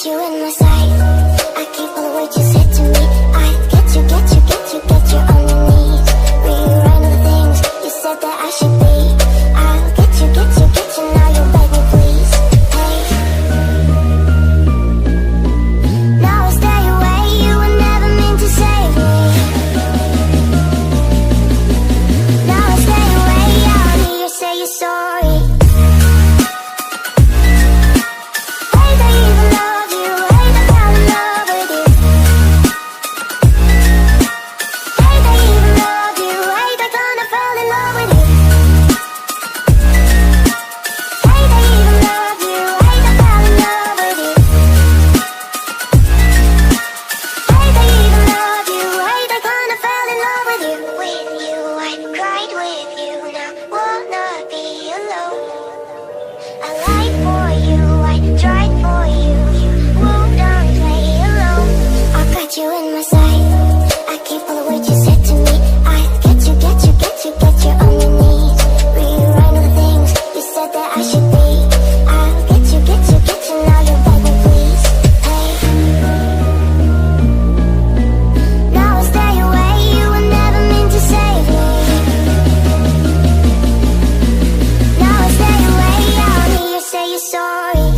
you in my sight. I can't follow what you said to me. I get you on your knees. Rewrite all the things you said that I should be. I'll get you, now you beg me please. Hey, now I stay away, you were never meant to save me. Now I stay away, I don't hear you say you're sorry. You in my sight. I can't follow what you said to me. I get you on your knees. Rewrite all the things you said that I should be. I'll get you, now you beg me please. Hey, now I stay away, you were never meant to save me. Now I stay away, I don't hear you say you're sorry.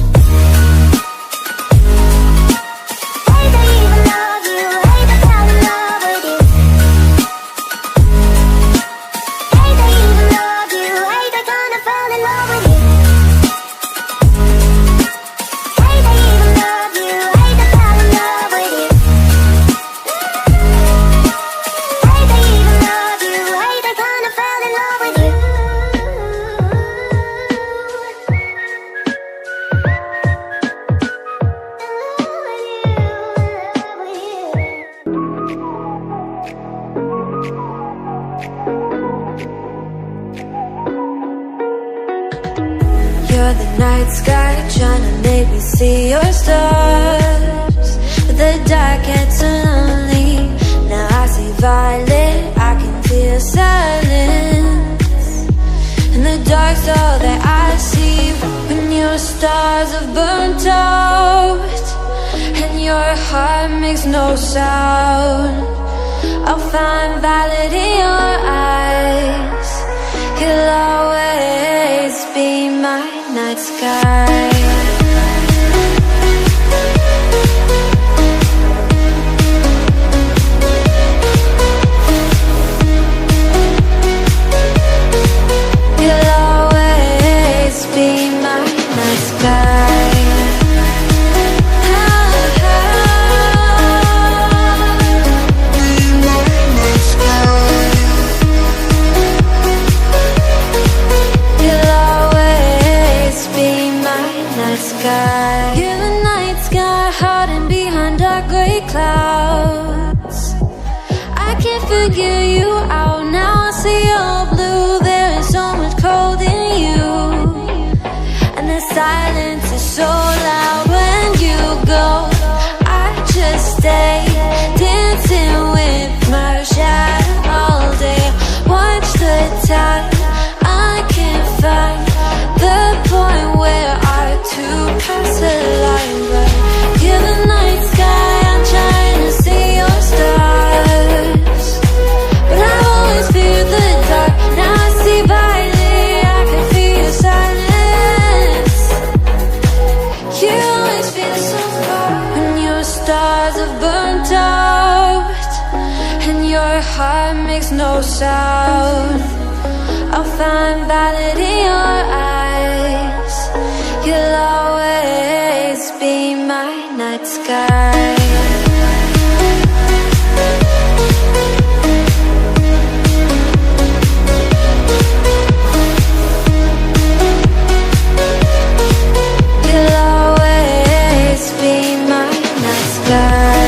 You're the night sky trying to make me see your stars, but the dark gets so lonely. Now I see violet, I can feel silence, and the dark's all that I see. When your stars have burnt out and your heart makes no sound, I'll find violet in your eyes. You'll always be my night sky. You'll always be my night sky. You're the night sky hiding behind dark gray clouds. I can't figure you out now. I see your blue. There is so much cold in you, and the silence is so loud when you go. I just stay dancing with my shadow all day. Watch the tide. I can't find the point where to pass the line, but you're the night sky. I'm trying to see your stars, but I've always feared the dark. Now I see violet, I can feel your silence. You always feel so far when your stars have burnt out and your heart makes no sound. I'll find violet in your eyes. You'll always be my night sky. You'll always be my night sky.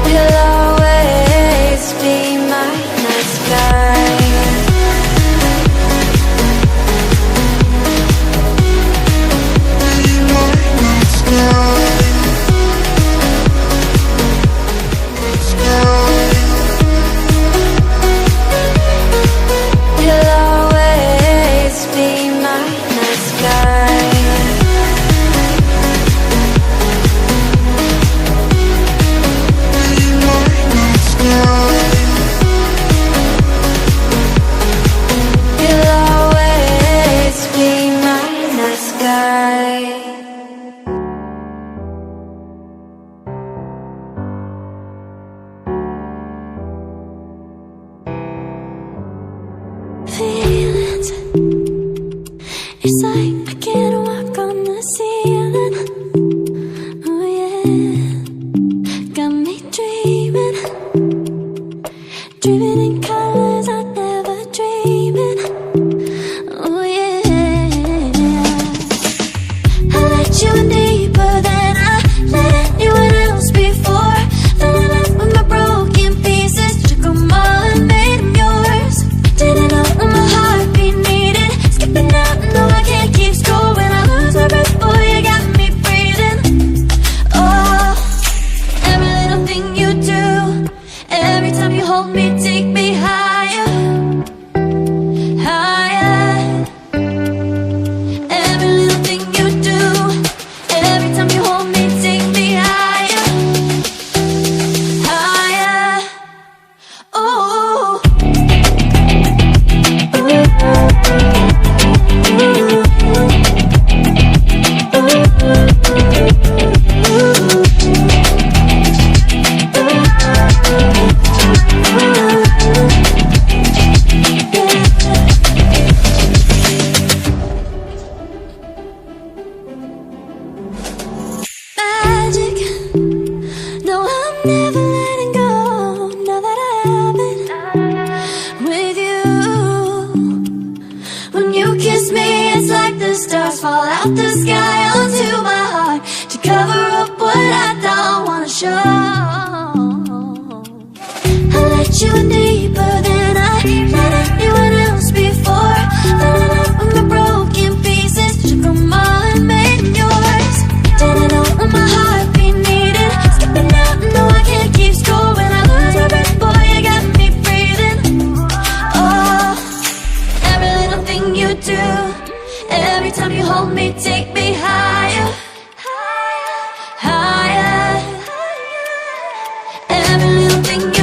You'll always be my It's like I can't walk on the ceiling. Oh yeah, got me dreaming, dreaming in colors I never dreamed in. Oh yeah, I let you in deeper than I let anyone else before. Fell in love with my broken pieces, took them all and made them yours. Didn't know what my heartbeat needed, skipping out, no I can't keep score. When I lose my breath, boy, you got me breathing. Oh, every little thing you do, every time you hold me, take me higher, higher. Every little thing you do, every time you hold me, take me higher, higher. Oh, magic. No, I'm never letting go. Now that I have it with you. When you kiss me, it's like the stars fall out the sky onto my heart to cover up what I don't wanna show. I let you in deeper than I let anyone else before. Fell in love with my broken pieces, took them all and made them yours. Didn't know what my heartbeat needed, skipping out, no I can't keep score. When I lose my breath, boy, you got me breathing. Oh, every little thing you do, every time you hold me, take me higher, higher. Every little thing